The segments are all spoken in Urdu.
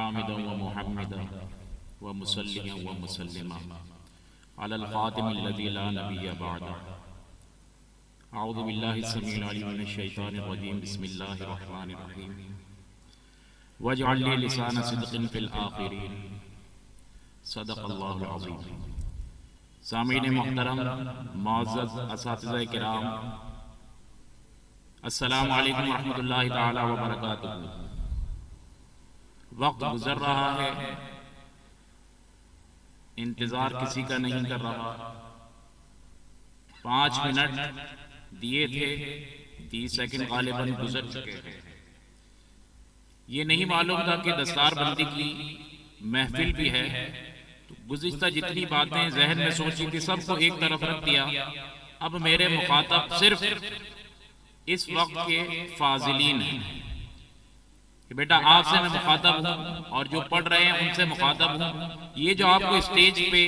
حامدا ومحمدا ومصليا ومسلما على الخاتم الذي لا نبي بعده. اعوذ بالله السميع العليم من الشيطان الرجيم. بسم الله الرحمن الرحيم. واجعل لي لسان صدق في الآخرين. صدق اللہ العظیم. سامعین محترم، معزز اساتذہ کرام، السلام علیکم ورحمۃ اللہ تعالی وبرکاتہ. وقت گزر رہا ہے، انتظار کسی کا نہیں کر رہا. 5 منٹ دیے تھے، 30 سیکنڈ غالباً گزر چکے ہیں. یہ نہیں معلوم تھا کہ دستار بندی کی محفل بھی ہے، تو گزشتہ جتنی باتیں ذہن میں سوچی تھی سب کو ایک طرف رکھ دیا. اب میرے مخاطب صرف اس وقت کے فاضلین ہیں کہ بیٹا آپ سے میں مخاطب ہوں، اور جو پڑھ رہے ہیں ان سے مخاطب ہوں. یہ جو آپ کو اسٹیج پہ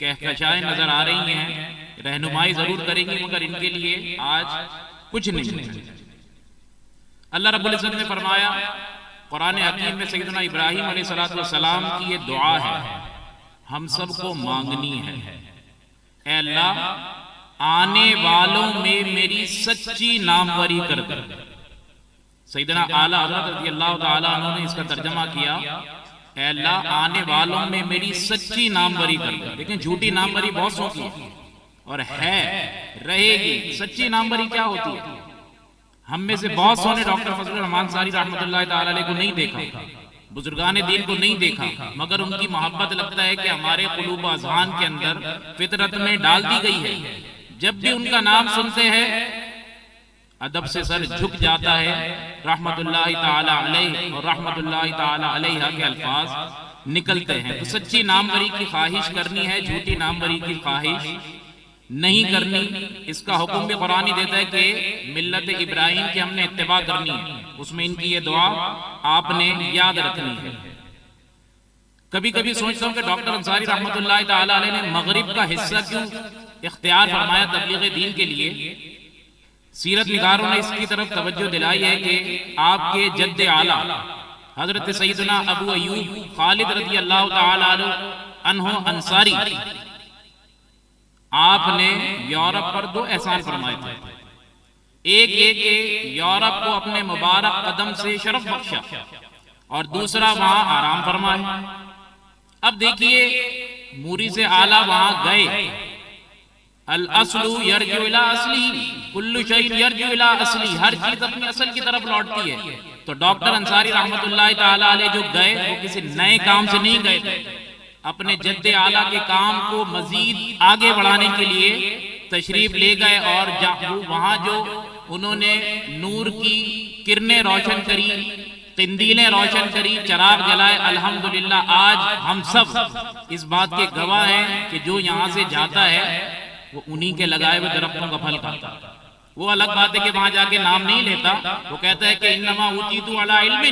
کہکشائیں نظر آ رہی ہیں رہنمائی ضرور کریں گی، مگر ان کے لیے آج کچھ نہیں ہے. اللہ رب العزت نے فرمایا قرآن حکیم میں سیدنا ابراہیم علیہ السلام کی یہ دعا ہے، ہم سب کو مانگنی ہے. اے اللہ، آنے والوں میں میری سچی ناموری کر دے. سیدنا اعلیٰ حضرت رضی اللہ تعالیٰ عنہ نے اس کا ترجمہ کیا، اے اللہ آنے والوں میں میری سچی ناموری کر دے. لیکن جھوٹی ناموری بہت سو کی اور ہے، رہے گی. سچی ناموری کیا ہوتی ہے؟ ہم میں سے بہت سو نے ڈاکٹر فضل الرحمان انصاری رحمۃ اللہ تعالی علیہ کو نہیں دیکھا، بزرگان دین کو نہیں دیکھا، مگر ان کی محبت لگتا ہے کہ ہمارے قلوب و اذہان کے اندر فطرت میں ڈال دی گئی ہے. جب بھی ان کا نام سنتے ہیں ادب سے سر جھک جاتا ہے. رحمت اللہ تعالی علیہ اور رحمت اللہ تعالی علیہ کے الفاظ نکلتے ہیں. تو سچی ناموری کی خواہش کرنی ہے، جھوٹی ناموری کی خواہش نہیں کرنی. اس کا حکم بھی قرآن ہی دیتا ہے کہ ملت ابراہیم کی ہم نے اتباع کرنی ہے. اس میں ان کی یہ دعا آپ نے یاد رکھنی ہے. کبھی کبھی سوچتا ہوں کہ ڈاکٹر انصاری رحمت اللہ تعالی علیہ نے مغرب کا حصہ کیوں اختیار فرمایا تبلیغ دین کے لیے. سیرت نگاروں نے اس کی طرف توجہ دلائی ہے کہ آپ کے جد اعلیٰ حضرت سیدنا ابو ایوب خالد رضی اللہ تعالی عنہ انصاری آپ نے یورپ پر 2 احسان فرمائے تھے. ایک یہ کہ یورپ کو اپنے مبارک قدم سے شرف بخشا، اور دوسرا وہاں آرام فرمائے. اب دیکھیے موری سے اعلیٰ وہاں گئے. الاصل یرجع الی اصلی، کل شیء یرجع الی اصلی، ہر چیز اپنی اصل کی طرف لوٹتی ہے. تو ڈاکٹر انصاری رحمت اللہ تعالی علیہ جو گئے وہ کسی نئے کام سے نہیں گئے تھے، اپنے جد اعلیٰ کے کام کو مزید آگے بڑھانے کے لیے تشریف لے گئے. اور وہاں جو انہوں نے نور کی کرنیں روشن کری، قندیلیں روشن کری، چراغ جلائے. الحمدللہ آج ہم سب اس بات کے گواہ ہیں کہ جو یہاں سے جاتا ہے وہ انہی کے لگائے ہوئے درختوں کا پھل کھاتا. وہ الگ بات ہے کہ وہاں جا کے نام نہیں لیتا، وہ کہتا ہے کہ انما اوتیت علی علم.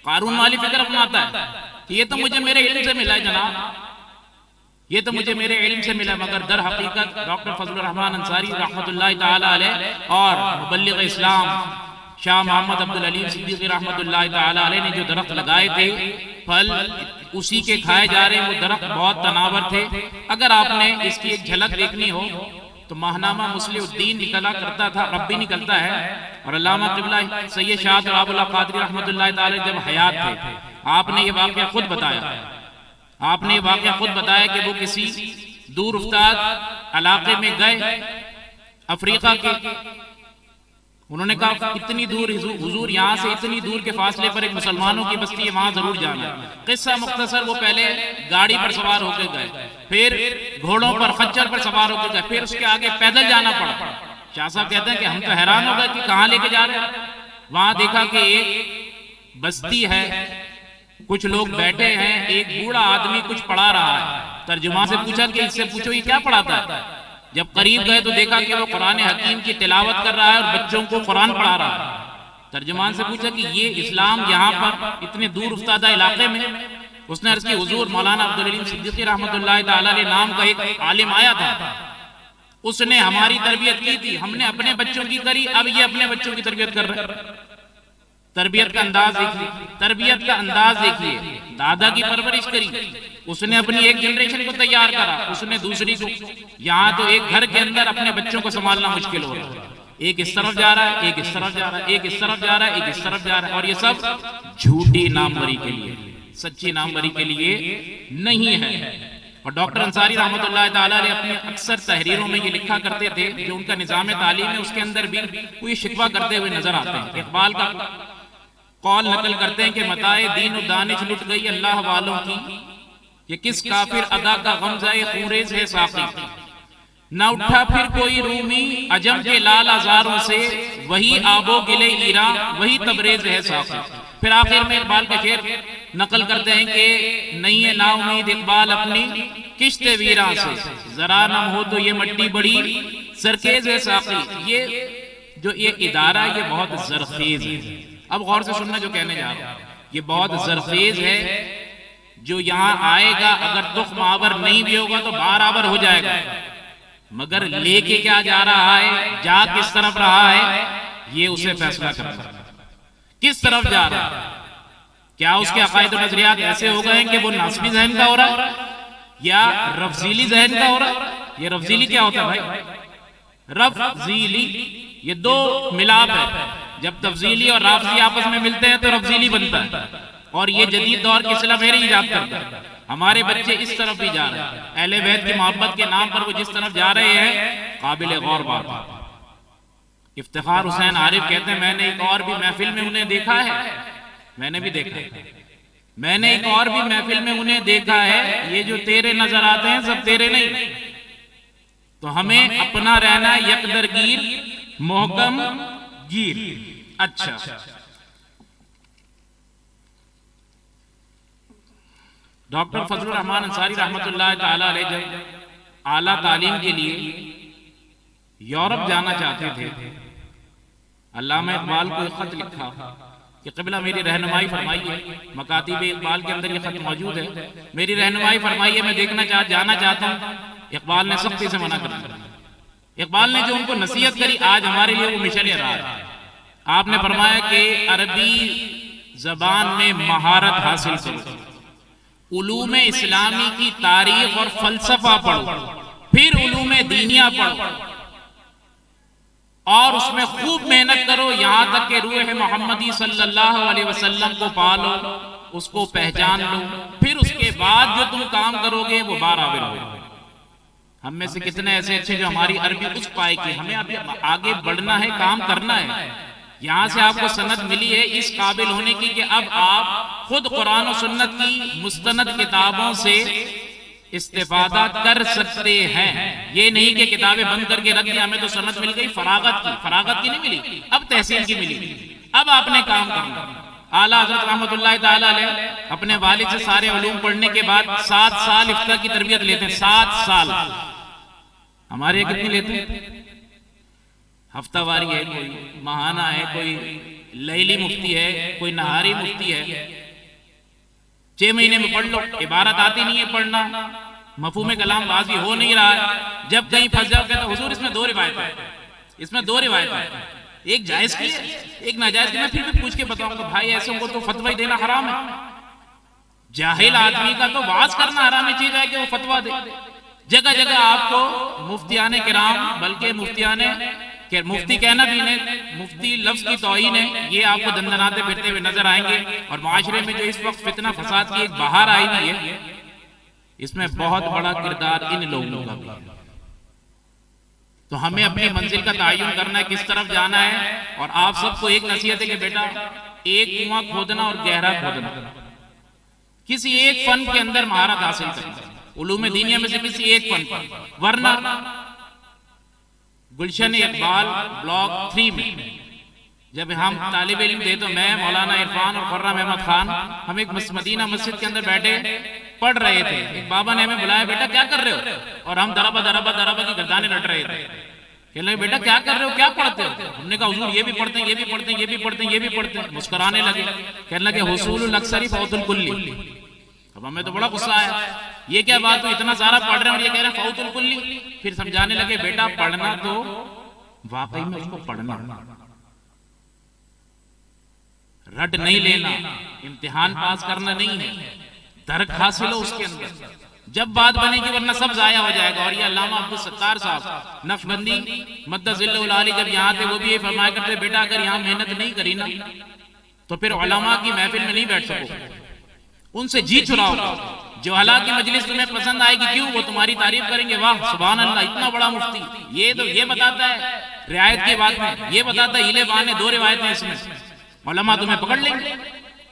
قارون والی فکر اپناتا ہے کہ یہ تو مجھے میرے علم سے ملا ہے جناب، یہ تو مجھے میرے علم سے ملا. مگر در حقیقت ڈاکٹر فضل الرحمان انصاری رحمت اللہ تعالی علیہ اور مبلغ اسلام شاہ محمد عبدالعلیم صدیقی رحمت اللہ تعالی علیہ نے جو درخت لگائے تھے پھل اسی کے کھائے جا رہے ہیں. وہ درخت بہت تناور تھے. اگر آپ نے اس کی ایک جھلک دیکھنی ہو تو ماہنامہ مصلح الدین نکلا کرتا تھا، اب بھی نکلتا ہے. اور علامہ قبلہ سید شاہ رب اللہ قادری رحمت اللہ تعالی جب حیات تھے آپ نے یہ واقعہ خود بتایا. آپ نے یہ واقعہ خود بتایا کہ وہ کسی دور افتاد علاقے میں گئے افریقہ کے. انہوں نے کہا اتنی دور حضور، یہاں سے اتنی دور کے فاصلے پر ایک مسلمانوں کی بستی ہے، وہاں ضرور جانا. قصہ مختصر، وہ پہلے گاڑی پر سوار ہو کے گئے، پھر گھوڑوں پر خچر پر سوار ہو کے گئے، پھر اس کے آگے پیدل جانا پڑا. شاہ صاحب کہتے ہیں کہ ہم تو حیران ہو گئے کہ کہاں لے کے جا رہے ہیں. وہاں دیکھا کہ ایک بستی ہے، کچھ لوگ بیٹھے ہیں، ایک بوڑھا آدمی کچھ پڑھا رہا ہے. ترجمان سے پوچھا کہ اس سے پوچھو یہ کیا پڑھاتا ہے. جب قریب گئے تو دیکھا کہ وہ قرآن حکیم کی تلاوت کر رہا ہے اور بچوں کو قرآن پڑھا رہا ہے. ترجمان سے پوچھا کہ یہ اسلام یہاں پر اتنے دور افتادہ علاقے میں. اس نے عرض کی حضور مولانا عبدالعلیم صدیقی رحمت اللہ تعالی علیہ نام کا ایک عالم آیا تھا، اس نے ہماری تربیت کی تھی، ہم نے اپنے بچوں کی کری، اب یہ اپنے بچوں کی تربیت کر رہے ہیں. تربیت کا انداز دیکھیے، تربیت کا انداز دیکھیے. دادا کی پرورش کری، اس نے اپنی ایک جنریشن کو تیار کرا، اس نے دوسری کو. یہاں تو ایک گھر کے اندر اپنے بچوں کو سنبھالنا مشکل ہو رہا ہے. ایک اس طرف جا رہا ہے، ایک اس طرف جا رہا ہے، ایک اس طرف جا رہا ہے، ایک اس طرف جا رہا ہے. اور یہ سب جھوٹی ناموری کے لیے، سچی ناموری کے لیے نہیں ہے. اور ڈاکٹر انصاری رحمۃ اللہ تعالیٰ علیہ اپنے اکثر تحریروں میں یہ لکھا کرتے تھے، جو ان کا نظام تعلیم ہے اس کے اندر بھی کوئی شکوہ کرتے ہوئے نظر آتے ہیں. اقبال کا قول نقل کرتے ہیں کہ متاع دین و دانش لٹ گئی اللہ والوں کی، یہ کس کافر ادا کا غمزہ خوریز ہے ساقی. نہ اٹھا پھر کوئی رومی عجم کے لال آزاروں سے، وہی آب و گلے ایران وہی تبریز ہے ساقی. پھر آخر میں اقبال کا شعر نقل کرتے ہیں کہ نہیں ہے نا امید اقبال اپنی کشت ویراں سے، ذرا نم ہو تو یہ مٹی بڑی سرکیز ہے ساقی. یہ جو یہ ادارہ یہ بہت زرخیز ہے. اب غور سے سننا جو کہنے جا رہا ہوں، یہ بہت زرخیز ہے. جو یہاں آئے گا اگر تخم آور نہیں بھی ہوگا تو بار آور ہو جائے گا، مگر لے کے کیا جا رہا ہے، جا کس طرف رہا ہے، یہ اسے فیصلہ کرنا ہے. کس طرف جا رہا ہے؟ کیا اس کے عقائد و نظریات ایسے ہو گئے ہیں کہ وہ ناسبی ذہن کا ہو رہا ہے یا رفضیلی ذہن کا ہو رہا ہے؟ یہ رفضیلی کیا ہوتا ہے بھائی؟ رفضیلی یہ دو ملاب ہے. جب تفضیلی اور رافضی آپس میں ملتے ہیں تو رفضیلی بنتا ہے. اور یہ جدید دور کی اصطلاح میرے ایجاد کرتا ہے. ہمارے بچے اس طرف بھی جا رہے ہیں، اہل بیت کی محبت کے نام پر وہ جس طرف جا رہے ہیں قابل غور بات ہے. افتخار حسین عارف کہتے ہیں میں نے ایک اور بھی محفل میں انہیں دیکھا ہے، میں نے بھی دیکھا ہے، میں نے ایک اور بھی محفل میں انہیں دیکھا ہے، یہ جو تیرے نظر آتے ہیں سب تیرے نہیں. تو ہمیں اپنا رہنا یک درگیر محکم گیر. اچھا ڈاکٹر فضل الرحمان انصاری رحمۃ اللہ تعالی علیہ جب اعلیٰ تعلیم کے لیے یورپ جانا چاہتے تھے، علامہ اقبال کو ایک خط لکھا کہ قبلہ میری رہنمائی فرمائیے. مکاتیب اقبال کے اندر یہ خط موجود ہے. میری رہنمائی فرمائیے، میں جانا چاہتا ہوں. اقبال نے سختی سے منع کر دیا. اقبال نے جو ان کو نصیحت کری آج ہمارے لیے وہ مشعل راہ ہے. آپ نے فرمایا کہ عربی زبان میں مہارت حاصل کرو، علوم اسلامی کی تاریخ اور فلسفہ پڑھو، پھر علوم دینیہ پڑھو اور اس میں خوب محنت کرو یہاں تک کہ روح محمدی صلی اللہ علیہ وسلم کو پالو، اس کو پہچان لو. پھر اس کے بعد جو تم کام کرو گے وہ بارآور ہوگا. ہم میں سے کتنے ایسے اچھے جو ہماری عربی اس پائے کی ہمیں آگے بڑھنا ہے، کام کرنا ہے. یہاں سے آپ کو سند ملی ہے اس قابل ہونے کی کہ اب آپ خود قرآن و سنت کی مستند کتابوں سے استفادہ کر سکتے ہیں. یہ نہیں کہ کتابیں بند کر کے رکھ دیا، ہمیں تو سند مل گئی فراغت کی نہیں ملی، اب تحصیل کی ملی. اب آپ نے کام کرنا. اعلیٰ حضرت رحمۃ اللہ تعالی علیہ اپنے والد سے سارے علوم پڑھنے کے بعد 7 سال افتاء کی تربیت لیتے ہیں. 7 سال. ہمارے کتنی لیتے ہیں؟ ہفتہ واری ہے، کوئی ماہانہ ہے، کوئی لیلی مفتی ہے، کوئی نہاری مفتی ہے. 6 مہینے میں پڑھ لو. عبارت آتی نہیں ہے پڑھنا، مفہوم کلام واضح ہو نہیں رہا ہے. جب کہیں پھنس جاؤ کہتے حضور اس میں 2 روایتیں ہیں، اس میں 2 روایتیں ہیں، ایک جائز کی ہے ایک ناجائز کی. میں پھر بھی پوچھ کے بتاؤں گا بھائی ایسے کو تو فتوی دینا حرام ہے. جاہل آدمی کا تو واعظ کرنا حرام ہے، چیز ہے کہ وہ فتویٰ دے. جگہ جگہ آپ کو مفتیان کرام، بلکہ مفتی کہنا بھی نہیں، مفتی لفظ کی توہین ہے، یہ آپ کو دندناتے پھرتے ہوئے نظر آئیں گے. اور معاشرے میں جو اس وقت فتنہ فساد کی ایک بہار آئی ہوئی ہے، اس میں بہت بڑا کردار ان لوگوں کا بھی ہے. تو ہمیں اپنی منزل کا تعین کرنا ہے، کس طرف جانا ہے. اور آپ سب کو ایک نصیحت ہے کہ بیٹا ایک کنواں کھودنا اور گہرا کھودنا، کسی ایک فن کے اندر مہارت حاصل کرنا، علوم دینیہ میں سے کسی ایک فن پر. ورنہ گلشن اقبال بلاک 3 میں جب ہم طالب علم تھے تو میں، مولانا عرفان اور خرم احمد خان، ہم ایک مدینہ مسجد کے اندر بیٹھے پڑھ رہے تھے. ایک بابا نے ہمیں بلایا، بیٹا کیا کر رہے ہو؟ اور ہم دربا کی گردانیں رٹ رہے تھے. کہنے لگے بیٹا کیا کر رہے ہو، کیا پڑھتے ہو؟ ہم نے کہا حضور یہ بھی پڑھتے ہیں، یہ بھی پڑھتے ہیں، یہ بھی پڑھتے ہیں، یہ بھی پڑھتے ہیں. مسکرانے لگے، کہنے لگے حصول الاکثری فوت الکلی. اب ہمیں تو بڑا غصہ آیا، یہ کیا بات ہے، اتنا سارا پڑھ رہے ہیں اور یہ کہہ رہے ہیں فوت الکلی. پھر سمجھانے لگے بیٹا پڑھنا تو واقعی میں اس کو پڑھنا، رٹ نہیں لینا، امتحان پاس کرنا نہیں ہے، درک حاصل ہو اس کے اندر، جب بات بنے گی، ورنہ سب ضائع ہو جائے گا۔ اور یہ علامہ عبدالستار صاحب نقشبندی مد ظلہ العالی جب یہاں تھے، وہ بھی یہ فرمایا کرتے بیٹا اگر یہاں محنت نہیں کری نا تو پھر علماء کی محفل میں نہیں بیٹھ سکو، ان سے جی چراؤ، جو حالہ کی مجلس تمہیں پسند آئے گی، کیوں؟ وہ تمہاری تعریف کریں گے، واہ سبحان اللہ اتنا بڑا مفتی، یہ بتاتا ہے رعایت کی بات میں، یہ بتاتا ہے ہیلے بہانے، دو روایتیں اس میں، علماء تمہیں پکڑ لیں گے۔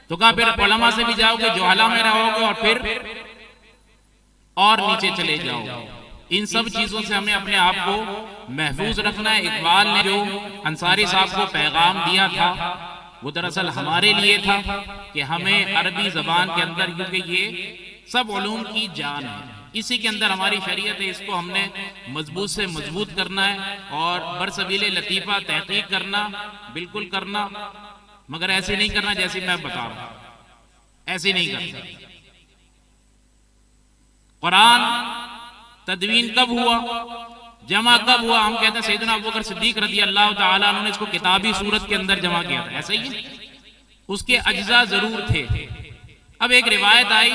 تو کہا پھر علماء سے بھی جاؤ گے، جو حالہ میں رہو گے، اور پھر اور نیچے چلے جاؤ۔ ان سب چیزوں سے ہمیں اپنے آپ کو محفوظ رکھنا ہے۔ اقبال نے جو انصاری صاحب کو پیغام دیا تھا وہ دراصل ہمارے لیے تھا کہ ہمیں عربی زبان کے اندر، کیونکہ یہ سب علوم کی جان ہے، اسی کے اندر ہماری شریعت ہے، اس کو ہم نے مضبوط سے مضبوط کرنا ہے، اور برسبیل لطیفہ تحقیق کرنا، بالکل کرنا، مگر ایسے نہیں کرنا جیسے میں بتا رہا ہوں، ایسے نہیں کرنا۔ قرآن تدوین کب ہوا، جمع کب ہوا؟ ہم کہتے ہیں سیدنا ابوبکر صدیق رضی اللہ تعالیٰ عنہ نے اس کو کتابی صورت کے اندر جمع کیا تھا، ایسا ہی اس کے اجزاء ضرور تھے۔ اب ایک روایت آئی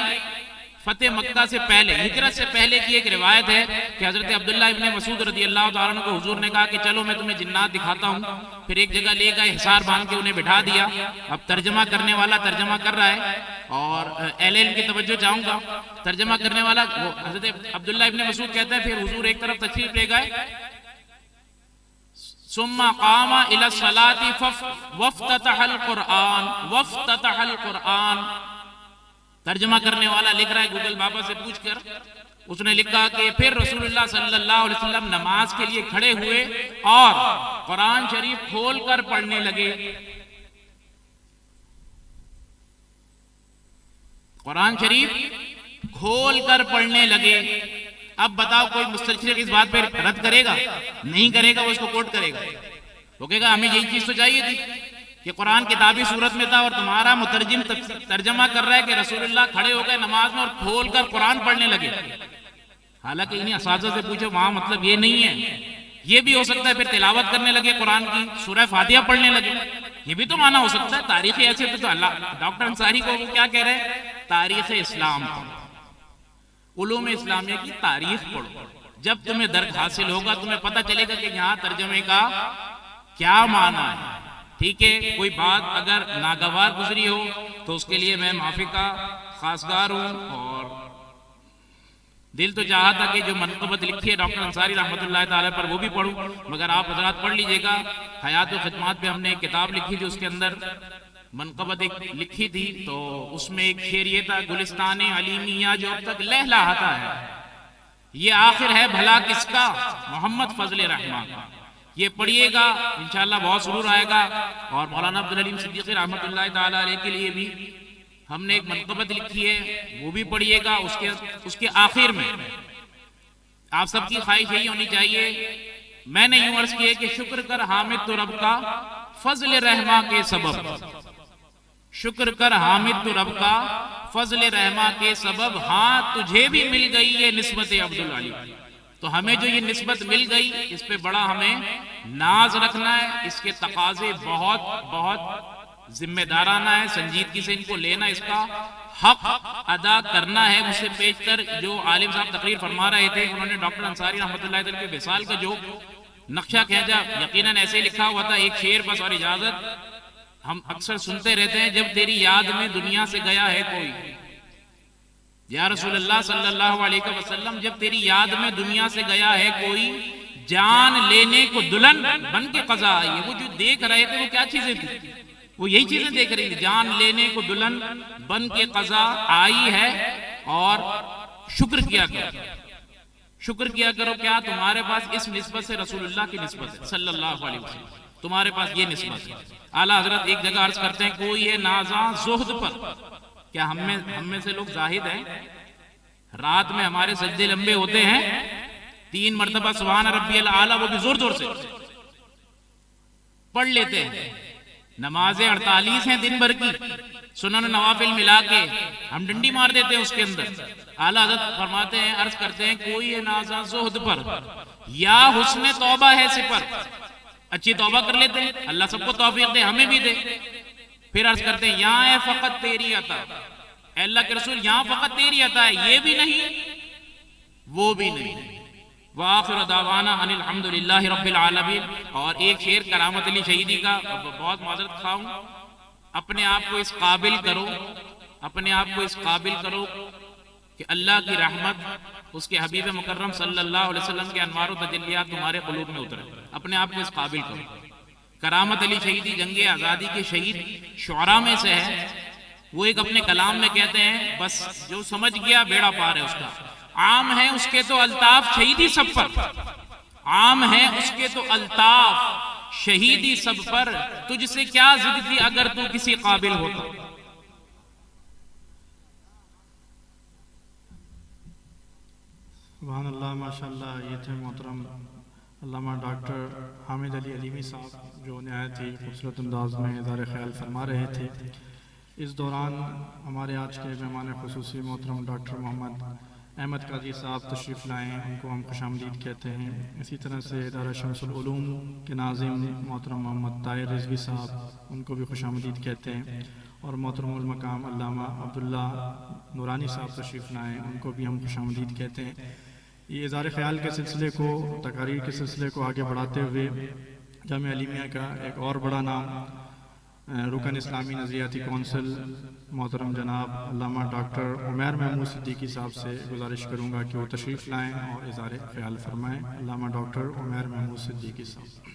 فتح مکہ سے پہلے، ہجرت سے پہلے کی ایک روایت ہے کہ حضرت عبداللہ ابن مسعود رضی اللہ تعالیٰ عنہ کو حضور نے کہا کہ چلو میں تمہیں جنات دکھاتا ہوں، پھر ایک جگہ لے گئے، حصار باندھ کے انہیں بٹھا دیا۔ اب ترجمہ کرنے والا ترجمہ کر رہا ہے، اور اہل علم کی توجہ چاہوں گا، ترجمہ کرنے والا وہ حضرت عبداللہ ابن مسعود کہتا ہے پھر حضور ایک طرف تشریف لے گئے، ثم قام الى الصلاة وافتتح القرآن، وافتتح القرآن۔ ترجمہ کرنے والا لکھ رہا ہے گوگل بابا سے پوچھ کر، اس نے لکھا کہ پھر رسول اللہ صلی اللہ علیہ وسلم نماز کے لیے کھڑے ہوئے اور قرآن شریف کھول کر پڑھنے لگے، قرآن شریف کھول کر پڑھنے لگے۔ اب بتاؤ کوئی مستشرق اس بات پہ رد کرے گا؟ نہیں کرے گا، وہ اس کو کوٹ کرے گا، وہ کہے گا ہمیں یہی چیز تو چاہیے تھی کہ قرآن کتابی صورت میں تھا اور تمہارا مترجم ترجمہ کر رہا ہے کہ رسول اللہ کھڑے ہو گئے نماز میں اور کھول کر قرآن پڑھنے لگے۔ حالانکہ انہیں اساتذہ سے پوچھو وہاں مطلب یہ نہیں ہے، یہ بھی ہو سکتا ہے پھر تلاوت کرنے لگے قرآن کی، سورہ فاتحہ پڑھنے لگے، یہ بھی تو معنی ہو سکتا ہے۔ تاریخی حیثیت تو اللہ ڈاکٹر انصاری کو وہ کیا کہہ رہے ہیں؟ تاریخ اسلام پڑھو، علوم اسلامیہ کی تاریخ پڑھو، جب تمہیں درک حاصل ہوگا تمہیں پتہ چلے گا کہ یہاں ترجمے کا کیا معنی ہے۔ ٹھیک ہے، کوئی بات اگر ناگوار گزری ہو تو اس کے لیے میں معافی کا خواستگار ہوں، اور دل تو چاہا تھا کہ جو منقبت لکھی ہے ڈاکٹر انصاری رحمۃ اللہ تعالی پر وہ بھی پڑھوں، مگر آپ حضرات پڑھ لیجئے گا۔ حیات و خدمات پہ ہم نے ایک کتاب لکھی تھی، اس کے اندر منقبت ایک لکھی تھی، تو اس میں ایک شعر یہ تھا، گلستان علیمیہ جو اب تک لہلہاتا ہے، یہ آخر ہے بھلا کس کا، محمد فضل رحمان۔ یہ پڑھیے گا انشاءاللہ بہت سرور آئے گا۔ اور مولانا عبدالعلیم صدیقی رحمۃ اللہ تعالی علیہ کے لیے بھی ہم نے ایک منقبت لکھی ہے، وہ بھی پڑھیے گا۔ اس کے آخر میں آپ سب کی خواہش یہی ہونی چاہیے، میں نے یوں عرض کیا کہ شکر کر حامد تو رب کا فضل رحمہ کے سبب، شکر کر حامد تو رب کا فضل رحمہ کے سبب، ہاں تجھے بھی مل گئی یہ نسبت عبدالعلی۔ تو ہمیں جو یہ نسبت مل گئی اس پہ بڑا ہمیں ناز رکھنا ہے، اس کے تقاضے بہت بہت ذمہ دارانہ ہے، سنجیدگی سے ان کو لینا، اس کا حق ادا کرنا ہے۔ مجھ سے پیشتر جو عالم صاحب تقریر فرما رہے تھے، انہوں نے ڈاکٹر انصاری رحمۃ اللہ علیہ کے وصال کا جو نقشہ کھینچا، یقیناً ایسے لکھا ہوا تھا، ایک شعر بس اور اجازت۔ ہم اکثر سنتے رہتے ہیں جب تیری یاد میں دنیا سے گیا ہے کوئی، یا رسول اللہ صلی اللہ علیہ وسلم جب تیری یاد میں دنیا سے گیا ہے کوئی، جان لینے کو دلہن بن کے قضا آئی ہے۔ وہ جو دیکھ رہے تھے وہ کیا چیزیں تھی؟ وہ یہی چیزیں دیکھ رہی تھی، جان لینے کو دلہن بن کے قضا آئی ہے، اور شکر کیا کرو، شکر کیا کرو، کیا تمہارے پاس اس نسبت سے رسول اللہ کی نسبت ہے صلی اللہ علیہ وسلم، تمہارے پاس یہ نسبت ہے۔ اعلیٰ حضرت ایک جگہ عرض کرتے ہیں، کوئی ہے نازاں زہد پر، کیا ہم میں سے لوگ زاہد ہیں؟ رات میں ہمارے سجدے لمبے ہوتے ہیں، 3 مرتبہ سبحان ربی الاعلیٰ وہ بھی زور زور سے پڑھ لیتے ہیں۔ نمازیں 48 ہیں دن بھر کی، سنن نوافل ملا کے ہم ڈنڈی مار دیتے ہیں اس کے اندر۔ اعلیٰ حضرت فرماتے ہیں، عرض کرتے ہیں، کوئی ہے نازاں زہد پر یا حسن توبہ ہے سپر، اچھی توبہ کر لیتے ہیں، اللہ سب کو توفیق دے، ہمیں بھی دے۔ پھر عرض کرتے ہیں یہاں ہے فقط تیری عطا، اے اللہ کے رسول یہاں فقط تیری عطا ہے، یہ بھی نہیں وہ بھی نہیں۔ وآخر دعوانا ان الحمدللہ رب العالمین۔ اور ایک شعر کرامت علی شہیدی کا، بہت معذرت خواہوں، اپنے آپ کو اس قابل کرو، اپنے آپ کو اس قابل کرو کہ اللہ کی رحمت اس کے حبیب مکرم صلی اللہ علیہ وسلم کے انوار و تجلیات تمہارے قلوب میں اترے، اپنے آپ کو اس قابل کرو۔ کرامت علی شہیدی جنگ آزادی کے شہید شعراء میں سے ہے، وہ ایک اپنے کلام میں کہتے ہیں بس جو سمجھ گیا بیڑا پار ہے اس کا، عام ہے اس کے تو الطاف شہیدی سب پر، عام ہے اس کے تو الطاف شہیدی سب پر، تجھ سے کیا ضد تھی اگر تو کسی قابل ہوتا۔ سبحان اللہ، ماشاءاللہ۔ یہ تھے محترم علامہ ڈاکٹر حامد علی علیمی صاحب، جو نہایت ہی خوبصورت انداز میں اظہار خیال فرما رہے تھے۔ اس دوران ہمارے آج کے مہمان خصوصی محترم ڈاکٹر محمد احمد قاضی صاحب تشریف لائے ہیں، ان کو ہم خوش آمدید کہتے ہیں۔ اسی طرح سے ادارہ شمس العلوم کے ناظم محترم محمد طاہر رضوی صاحب، ان کو بھی خوش آمدید کہتے ہیں۔ اور محترم المقام علامہ عبداللہ نورانی صاحب تشریف لائے، ان کو بھی ہم خوش آمدید کہتے ہیں۔ یہ اظہار خیال کے سلسلے کو، تقاریر کے سلسلے کو آگے بڑھاتے ہوئے جامعہ علیمیہ کا ایک اور بڑا نام، رکن اسلامی نظریاتی کونسل محترم جناب علامہ ڈاکٹر عمیر محمود صدیقی صاحب سے گزارش کروں گا کہ وہ تشریف لائیں اور اظہار خیال فرمائیں۔ علامہ ڈاکٹر عمیر محمود صدیقی صاحب۔